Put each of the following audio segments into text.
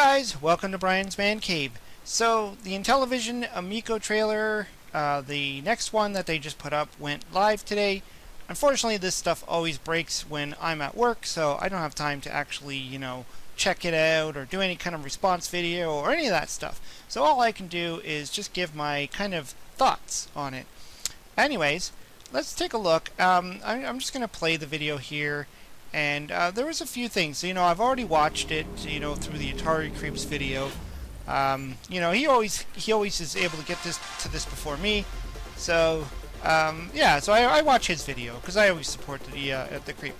guys, welcome to Brian's Man Cave. So, the Intellivision Amico trailer, the next one that they just put up, went live today. Unfortunately, this stuff always breaks when I'm at work, so I don't have time to actually, check it out or do any kind of response video or any of that stuff. So all I can do is just give my kind of thoughts on it. Anyways, let's take a look. I'm just going to play the video here. And there was a few things. I've already watched it, through the Atari Creeps video. He always is able to get to this before me. So, so I watch his video because I always support the Creep.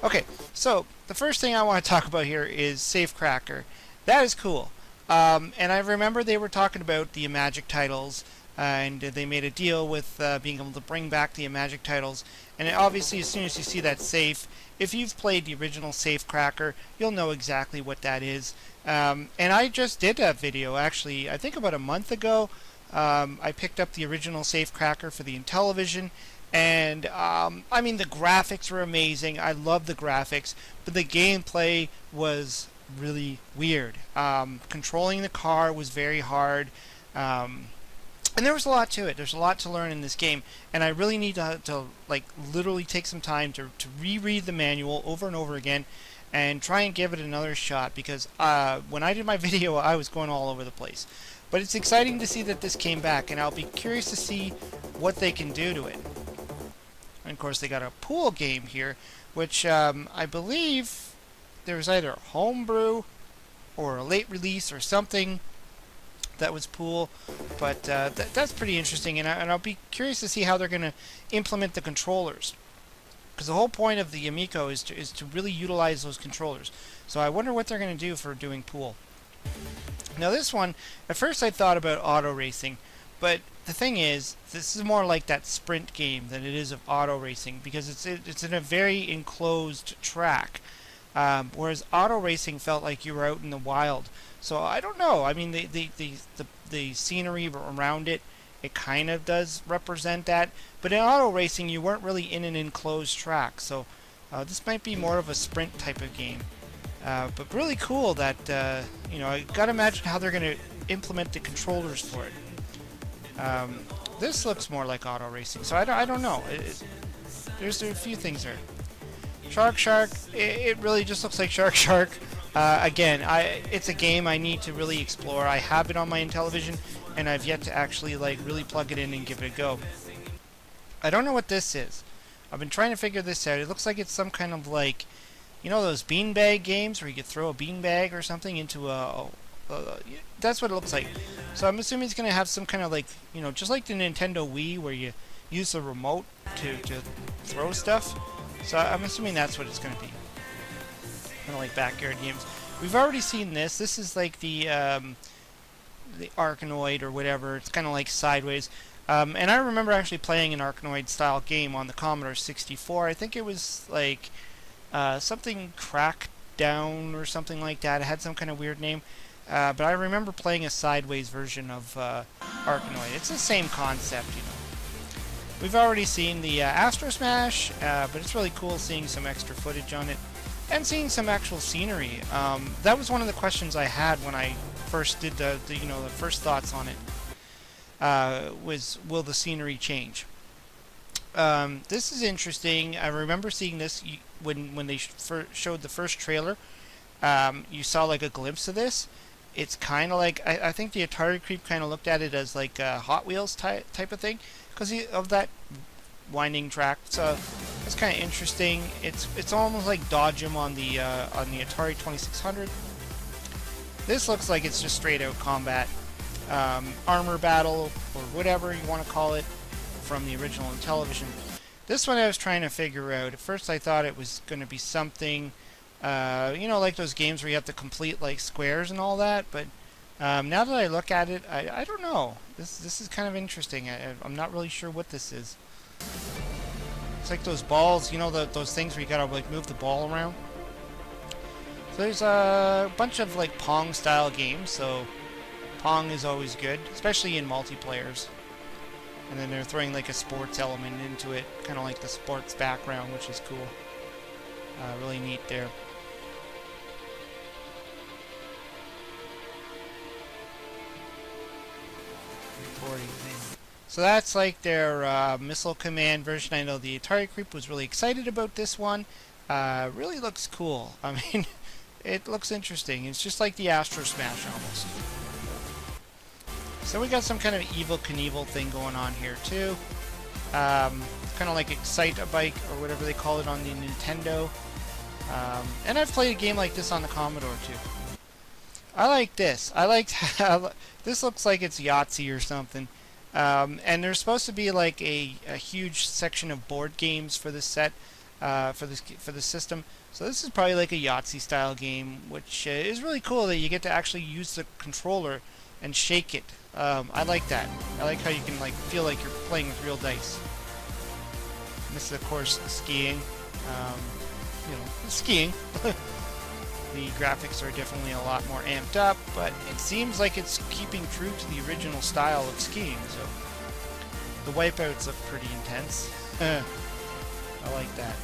Okay, so the first thing I want to talk about here is Safecracker. That is cool. And I remember they were talking about the Magic titles. And they made a deal with being able to bring back the Magic titles. And obviously, as soon as you see that safe, if you've played the original Safecracker, you'll know exactly what that is. And I just did that video, actually, I think about a month ago. I picked up the original Safecracker for the Intellivision. And, I mean, the graphics were amazing. I love the graphics. But the gameplay was really weird. Controlling the car was very hard. And there was a lot to it. There's a lot to learn in this game, and I really need to literally take some time to reread the manual over and over again and try and give it another shot, because when I did my video, I was going all over the place. But it's exciting to see that this came back, and I'll be curious to see what they can do to it. And of course, they got a pool game here, which I believe there was either a homebrew or a late release or something that was pool, but that's pretty interesting, and I'll be curious to see how they're going to implement the controllers, because the whole point of the Amico is to really utilize those controllers. So I wonder what they're going to do for doing pool. Now this one, at first I thought about auto racing, but the thing is, this is more like that sprint game than it is of auto racing, because it's in a very enclosed track, whereas auto racing felt like you were out in the wild. So I don't know. I mean, the scenery around it kind of does represent that. But in auto racing, you weren't really in an enclosed track. So this might be more of a sprint type of game. But really cool that I gotta imagine how they're gonna implement the controllers for it. This looks more like auto racing. So I don't know. There's a few things there. Shark. It really just looks like Shark. Again, it's a game I need to really explore. I have it on my Intellivision, and I've yet to actually really plug it in and give it a go. I don't know what this is. I've been trying to figure this out. It looks like it's some kind of those beanbag games where you could throw a beanbag or something into that's what it looks like. So I'm assuming it's going to have some kind of just like the Nintendo Wii where you use the remote to throw stuff. So I'm assuming that's what it's going to be. Kind of like backyard games. We've already seen this. This is like the Arkanoid or whatever. It's kind of like Sideways. And I remember actually playing an Arkanoid style game on the Commodore 64. I think it was like something Crackdown or something like that. It had some kind of weird name. But I remember playing a Sideways version of Arkanoid. It's the same concept, We've already seen the Astro Smash, but it's really cool seeing some extra footage on it. And seeing some actual scenery. That was one of the questions I had when I first did the first thoughts on it. Was, will the scenery change? This is interesting. I remember seeing this when they showed the first trailer. You saw like a glimpse of this. It's kind of like, I think the Atari Creep kind of looked at it as like a Hot Wheels type of thing, because of that winding track. So it's kind of interesting. It's almost like Dodge 'em on the Atari 2600. This looks like it's just straight out combat, armor battle or whatever you want to call it from the original Intellivision. This one I was trying to figure out. At first I thought it was going to be something, like those games where you have to complete like squares and all that. But now that I look at it, I don't know. This is kind of interesting. I'm not really sure what this is. It's like those balls, those things where you gotta move the ball around. So there's a bunch of Pong style games, so Pong is always good, especially in multiplayers. And then they're throwing a sports element into it, kind of like the sports background, which is cool. Really neat there. boarding thing. So that's like their missile command version. I know the Atari Creep was really excited about this one. Really looks cool. I mean, it looks interesting. It's just like the Astro Smash almost. So we got some kind of Evel Knievel thing going on here too. Kind of like Excite-A-Bike or whatever they call it on the Nintendo. And I've played a game like this on the Commodore too. I like this. I like this looks like it's Yahtzee or something. And there's supposed to be like a huge section of board games for this set, for the system. So this is probably like a Yahtzee style game, which is really cool that you get to actually use the controller and shake it. I like that. I like how you can like feel like you're playing with real dice. And this is of course skiing. You know, skiing. The graphics are definitely a lot more amped up, but it seems like it's keeping true to the original style of skiing, so the wipeouts look pretty intense. I like that.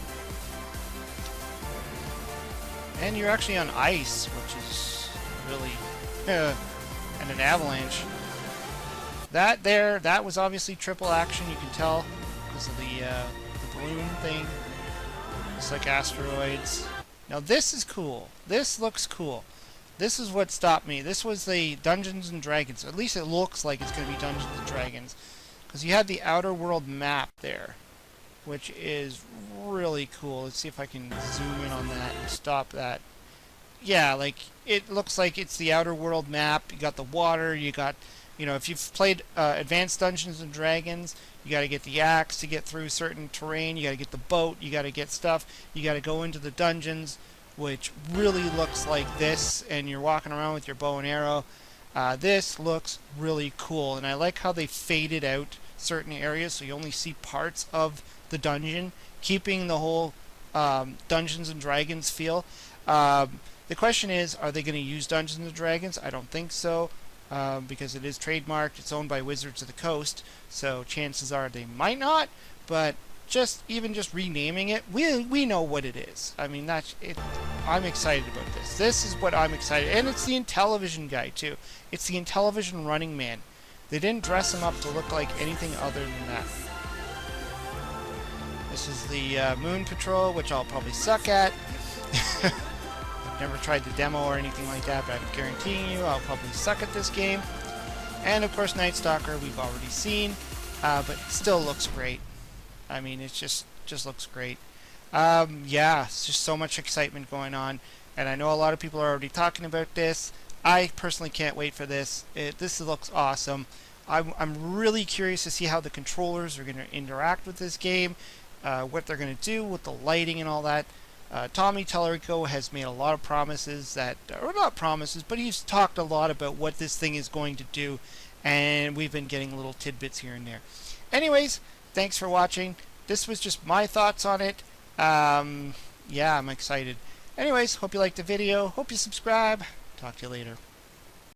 And you're actually on ice, which is really... and an avalanche. That was obviously triple action, you can tell, because of the balloon thing. It's like asteroids. Now this is cool. This looks cool. This is what stopped me. This was the Dungeons and Dragons. At least it looks like it's going to be Dungeons and Dragons. Because you had the Outer World map there. Which is really cool. Let's see if I can zoom in on that and stop that. Yeah, like, it looks like it's the Outer World map. You got the water, you got... You know, if you've played Advanced Dungeons and Dragons, you got to get the axe to get through certain terrain. You got to get the boat. You got to get stuff. You got to go into the dungeons, which really looks like this. And you're walking around with your bow and arrow. This looks really cool, and I like how they faded out certain areas so you only see parts of the dungeon, keeping the whole Dungeons and Dragons feel. The question is, are they going to use Dungeons and Dragons? I don't think so. Because it is trademarked, it's owned by Wizards of the Coast, so chances are they might not, but even just renaming it, we know what it is. I mean, that's it. I'm excited about this. This is what I'm excited, and it's the Intellivision guy too. It's the Intellivision Running Man. They didn't dress him up to look like anything other than that. This is the Moon Patrol, which I'll probably suck at. Never tried the demo or anything like that, but I'm guaranteeing you I'll probably suck at this game. And of course Night Stalker we've already seen, but still looks great. I mean, it just looks great. Yeah, it's just so much excitement going on, and I know a lot of people are already talking about this. I personally can't wait for this. This looks awesome. I'm really curious to see how the controllers are going to interact with this game, what they're going to do with the lighting and all that. Tommy Tallarico has made a lot of promises that, or not promises, but he's talked a lot about what this thing is going to do, and we've been getting little tidbits here and there. Anyways, thanks for watching. This was just my thoughts on it. Yeah, I'm excited. Anyways, hope you liked the video. Hope you subscribe. Talk to you later.